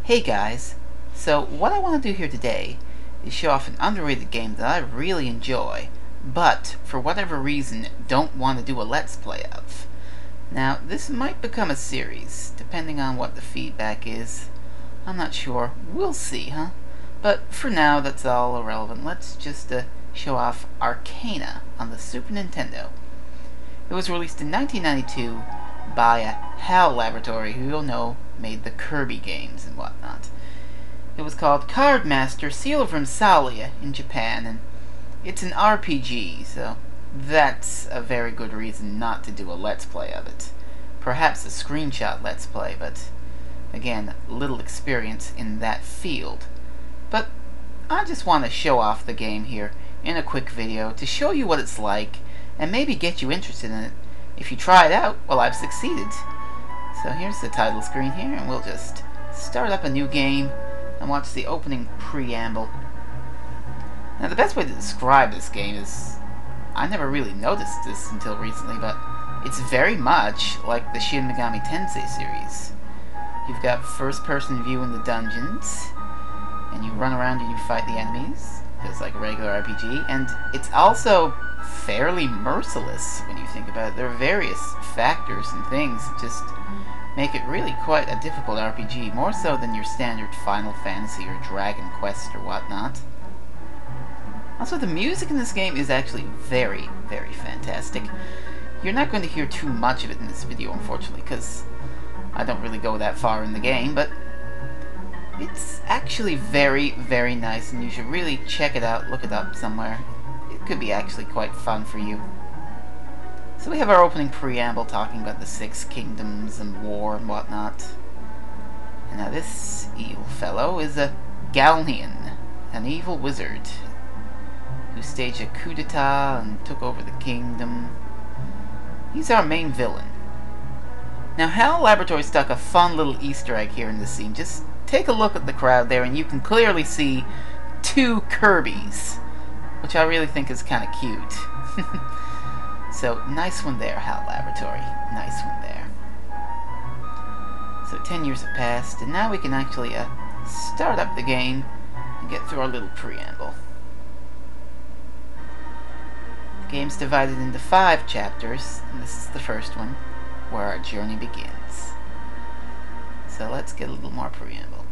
Hey guys, so what I want to do here today is show off an underrated game that I really enjoy, but for whatever reason don't want to do a Let's Play of. Now, this might become a series, depending on what the feedback is. I'm not sure. We'll see, huh? But for now, that's all irrelevant. Let's just show off Arcana on the Super Nintendo. It was released in 1992 by HAL Laboratory, who you'll know made the Kirby games and whatnot. It was called Cardmaster Seal of Rimsalia in Japan, and it's an RPG, so that's a very good reason not to do a Let's Play of it. Perhaps a screenshot Let's Play, but again, little experience in that field. But I just want to show off the game here in a quick video to show you what it's like and maybe get you interested in it. If you try it out, well, I've succeeded. So here's the title screen here, and we'll just start up a new game and watch the opening preamble. Now, the best way to describe this game is, I never really noticed this until recently, but it's very much like the Shin Megami Tensei series. You've got first-person view in the dungeons, and you run around and you fight the enemies, just like a regular RPG, and it's also fairly merciless when you think about it. There are various factors and things that just make it really quite a difficult RPG, more so than your standard Final Fantasy or Dragon Quest or whatnot. Also, the music in this game is actually very, very fantastic. You're not going to hear too much of it in this video, unfortunately, because I don't really go that far in the game, but it's actually very, very nice, and you should really check it out, look it up somewhere. It could be actually quite fun for you. So we have our opening preamble talking about the Six Kingdoms and war and whatnot. And now this evil fellow is a Galnean, an evil wizard who staged a coup d'etat and took over the kingdom. He's our main villain. Now, HAL Laboratory stuck a fun little Easter egg here in this scene. Just take a look at the crowd there and you can clearly see two Kirbys, which I really think is kind of cute. So, nice one there, HAL Laboratory. Nice one there. So, 10 years have passed, and now we can actually start up the game and get through our little preamble. The game's divided into 5 chapters, and this is the first one, where our journey begins. So, let's get a little more preamble.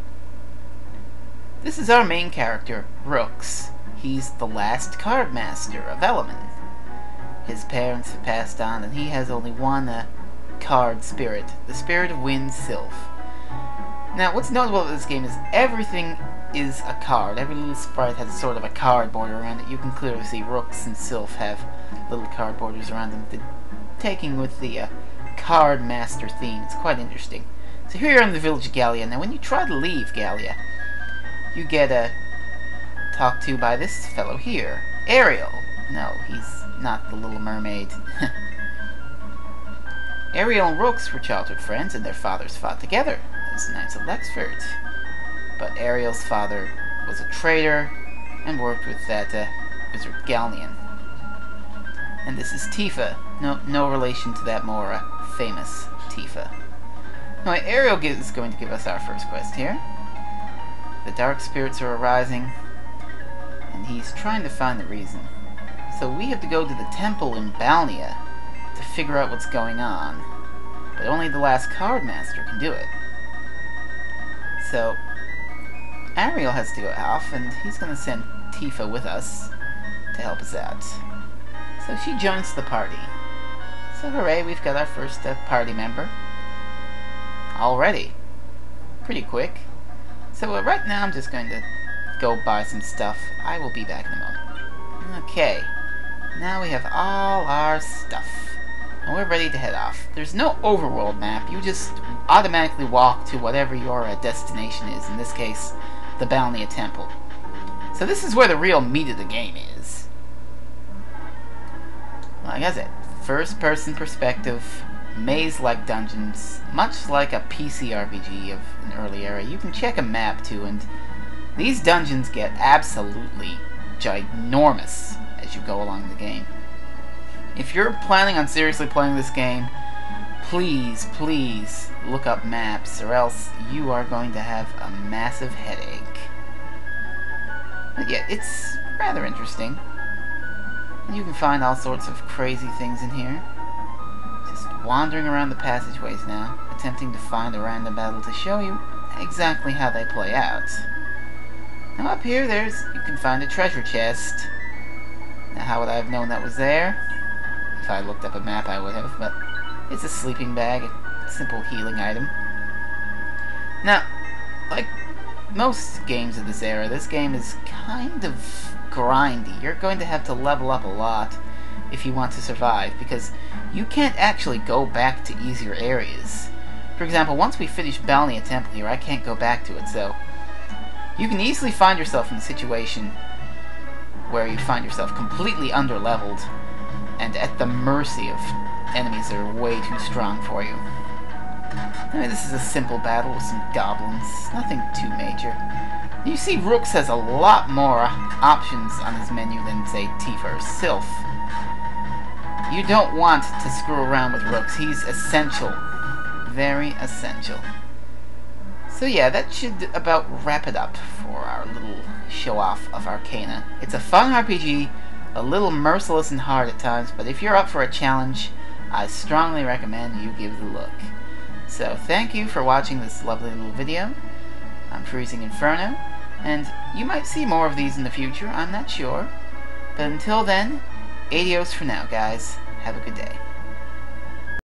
This is our main character, Rooks. He's the last card master of Element. His parents have passed on, and he has only one card spirit, the Spirit of Wind, Sylph. Now, what's notable about this game is everything is a card. Every little sprite has sort of a card border around it. You can clearly see Rooks and Sylph have little card borders around them, taking with the card master theme. It's quite interesting. So here you're in the village of Gallia. Now, when you try to leave Gallia, you get talked to by this fellow here, Ariel. No, he's not the Little Mermaid. Ariel and Rooks were childhood friends, and their fathers fought together as Knights of Lexford. But Ariel's father was a traitor and worked with that wizard Galnean. And this is Tifa. No relation to that more famous Tifa. Anyway, Ariel is going to give us our first quest here. The dark spirits are arising, and he's trying to find the reason. So we have to go to the temple in Balnia to figure out what's going on. But only the last card master can do it. So Ariel has to go off, and he's going to send Tifa with us to help us out. So she joins the party. So hooray, we've got our first party member. Already. Pretty quick. So right now I'm just going to go buy some stuff. I will be back in a moment. Okay. Now we have all our stuff, and we're ready to head off. There's no overworld map. You just automatically walk to whatever your destination is, in this case, the Balnia Temple. So this is where the real meat of the game is. Like I said, first-person perspective, maze-like dungeons, much like a PC RPG of an early era. You can check a map too, and these dungeons get absolutely ginormous as you go along the game. If you're planning on seriously playing this game, please, please look up maps, or else you are going to have a massive headache. But yeah, it's rather interesting. And you can find all sorts of crazy things in here. Just wandering around the passageways now, attempting to find a random battle to show you exactly how they play out. Now up here, you can find a treasure chest. Now how would I have known that was there? If I looked up a map I would have, but it's a sleeping bag, a simple healing item. Now, like most games of this era, this game is kind of grindy. You're going to have to level up a lot if you want to survive, because you can't actually go back to easier areas. For example, once we finish Balnia Temple here, I can't go back to it, so you can easily find yourself in a situation where you find yourself completely underleveled and at the mercy of enemies that are way too strong for you. I mean, this is a simple battle with some goblins, nothing too major. You see, Rooks has a lot more options on his menu than, say, Tifa or Sylph. You don't want to screw around with Rooks. He's essential. Very essential. So yeah, that should about wrap it up for our little show-off of Arcana. It's a fun RPG, a little merciless and hard at times, but if you're up for a challenge, I strongly recommend you give it a look. So thank you for watching this lovely little video. I'm Freezing Inferno, and you might see more of these in the future, I'm not sure. But until then, adios for now, guys. Have a good day.